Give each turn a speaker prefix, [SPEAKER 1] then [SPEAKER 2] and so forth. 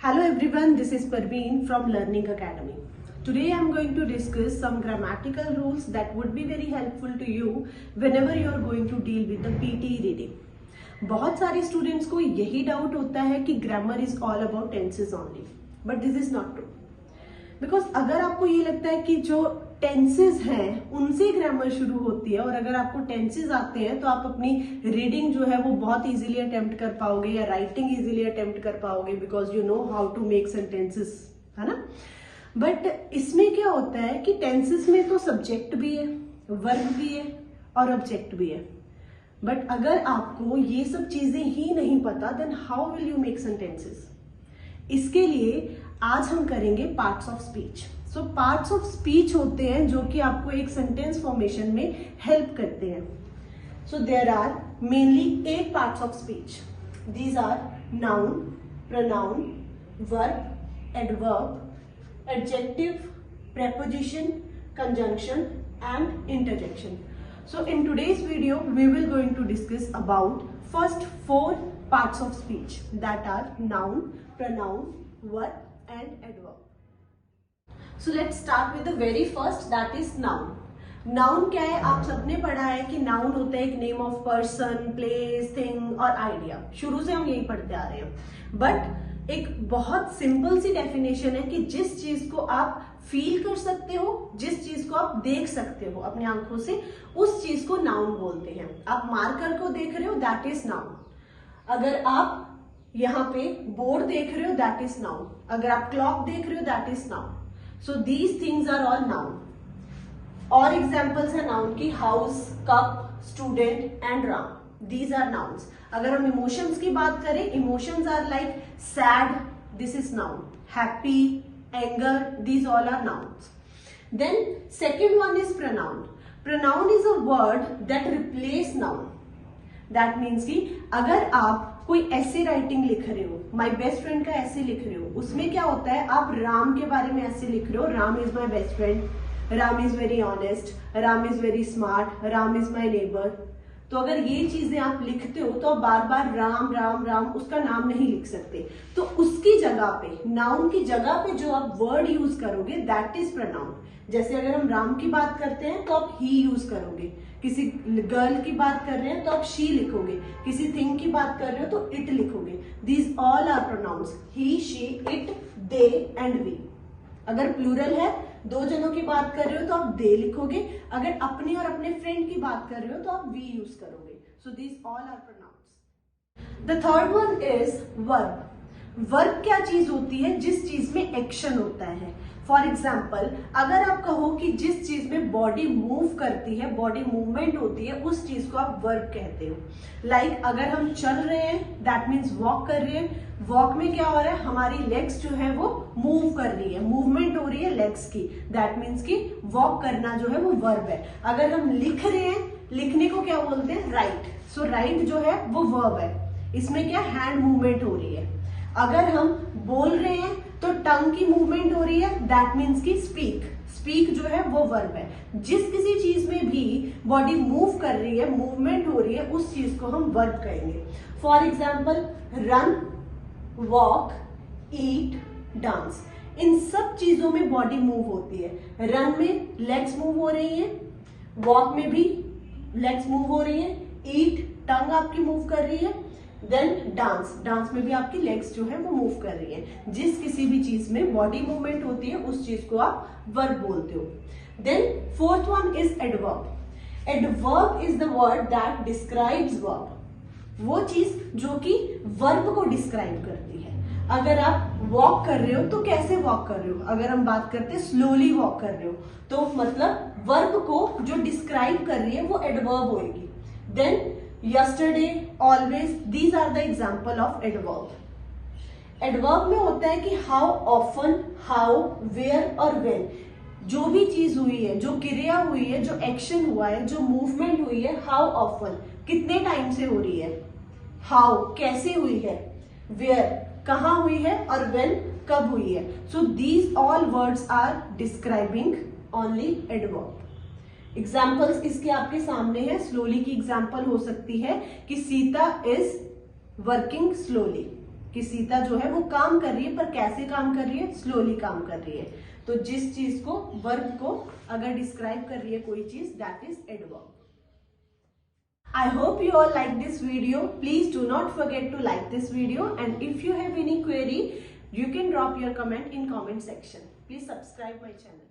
[SPEAKER 1] Hello everyone, this is Parveen from Learning Academy. Today I am going to discuss some grammatical rules that would be very helpful to you whenever you are going to deal with the PTE reading. बहुत सारे students को यही doubt होता है कि grammar is all about tenses only, but this is not true. Because अगर आपको ये लगता है कि जो टेंसेस हैं उनसे ग्रामर शुरू होती है और अगर आपको टेंसेस आते हैं तो आप अपनी रीडिंग जो है वो बहुत इजीली अटेम्प्ट कर पाओगे या राइटिंग इजीली अटेम्प्ट कर पाओगे because you know how to make sentences, है ना. बट इसमें क्या होता है कि टेंसेस में तो सब्जेक्ट भी है, वर्ब भी है और ऑब्जेक्ट भी है. बट अगर आपको ये सब चीजें ही नहीं पता then how will you make sentences. इसके लिए आज हम करेंगे parts of speech. So parts of speech होते हैं जो कि आपको एक सेंटेंस फॉर्मेशन में हेल्प करते हैं. So there are mainly 8 parts of speech. These are noun, pronoun, verb, adverb, adjective, preposition, conjunction and interjection. So in today's video we will going to discuss about first 4 parts of speech that are noun, pronoun, verb and adverb. So let's start with the very first, that is noun. Noun क्या है? आप सबने पढ़ा है कि noun होता है एक name of person, place, thing और आइडिया. शुरू से हम यही पढ़ते आ रहे हैं. बट एक बहुत सिंपल सी डेफिनेशन है कि जिस चीज को आप फील कर सकते हो, जिस चीज को आप देख सकते हो अपनी आंखों से, उस चीज को नाउन बोलते हैं. आप मार्कर को देख रहे हो, दैट इज नाउन. अगर आप यहाँ पे बोर्ड देख रहे हो, दैट इज नाउन. अगर आप क्लॉक देख रहे हो, that is noun. So these things are all noun. और एग्जाम्पल्स है नाउन की house, cup, student and Ram. These are nouns. अगर हम इमोशंस की बात करें, emotions are like sad, this is noun. Happy, anger, these all are nouns. Then second one is pronoun. Pronoun is a word that replace noun. That means कि अगर आप कोई ऐसे राइटिंग लिख रहे हो, माई बेस्ट फ्रेंड का ऐसे लिख रहे हो, उसमें क्या होता है, आप राम के बारे में ऐसे लिख रहे हो, Ram is my best friend, Ram is very honest, Ram is very smart, Ram is my neighbour. तो अगर ये चीजें आप लिखते हो तो आप बार बार राम राम राम उसका नाम नहीं लिख सकते. तो उसकी जगह पे, नाउन की जगह पे जो आप वर्ड यूज करोगे दैट इज प्रोनाउन. जैसे अगर हम राम की बात करते हैं तो आप ही यूज करोगे. किसी गर्ल की बात कर रहे हैं तो आप शी लिखोगे. किसी थिंग की बात कर रहे हो तो इट लिखोगे. These all are pronouns. He, she, it, they and we. अगर प्लूरल है, 2 जनों की बात कर रहे हो तो आप दे लिखोगे. अगर अपने और अपने फ्रेंड की बात कर रहे हो तो आप वी यूज करोगे. So these all are pronouns. The third one is verb. Verb क्या चीज होती है? जिस चीज में एक्शन होता है. फॉर एग्जाम्पल, अगर आप कहो कि जिस चीज में बॉडी मूव करती है, बॉडी मूवमेंट होती है, उस चीज को आप वर्ब कहते हो. लाइक अगर हम चल रहे हैं, दैट मीन्स वॉक कर रहे हैं. वॉक में क्या हो रहा है, हमारी लेग्स जो है वो मूव कर रही है, मूवमेंट हो रही है लेग्स की. दैट मीन्स कि वॉक करना जो है वो वर्ब है. अगर हम लिख रहे हैं, लिखने को क्या बोलते हैं? राइट. सो राइट जो है वो वर्ब है. इसमें क्या हैंड मूवमेंट हो रही है. अगर हम बोल रहे हैं तो टंग की मूवमेंट हो रही है, दैट मीन्स की स्पीक. स्पीक जो है वो वर्ब है. जिस किसी चीज में भी बॉडी मूव कर रही है, मूवमेंट हो रही है, उस चीज को हम वर्ब कहेंगे. For example, run, walk, eat, dance. इन सब चीजों में बॉडी मूव होती है. रन में लेग्स मूव हो रही है, वॉक में भी लेग्स मूव हो रही है, ईट टंग आपकी मूव कर रही है, देन डांस, डांस में भी आपकी लेग्स जो है वो मूव कर रही है. जिस किसी भी चीज में बॉडी मूवमेंट होती है उस चीज को आप वर्ब बोलते हो. Then fourth one is adverb. Adverb is the word that describes verb. वो चीज जो कि वर्ब को डिस्क्राइब करती है. अगर आप वॉक कर रहे हो तो कैसे वॉक कर रहे हो. अगर हम बात करते हैं स्लोली वॉक कर रहे हो तो मतलब वर्ब को जो डिस्क्राइब कर रही है वो एडवर्ब होगी. Then yesterday, always, these are the example of adverb. Adverb में होता है कि हाउ ऑफन, हाउ, वेयर और व्हेन. जो भी चीज हुई है, जो क्रिया हुई है, जो एक्शन हुआ है, जो मूवमेंट हुई है, हाउ ऑफन कितने टाइम से हो रही है, हाउ कैसे हुई है, वेयर कहाँ हुई है और व्हेन कब हुई है. So these all words are describing only adverb. Examples इसके आपके सामने है. स्लोली की एग्जाम्पल हो सकती है कि सीता इज वर्किंग स्लोली. कि सीता जो है वो काम कर रही है, पर कैसे काम कर रही है, स्लोली काम कर रही है। तो जिस चीज को, वर्ब को अगर डिस्क्राइब कर रही है कोई चीज, that is adverb. I hope you all like this video. Please do not forget to like this video, and if you have any query, you can drop your comment in comment section. Please subscribe my channel.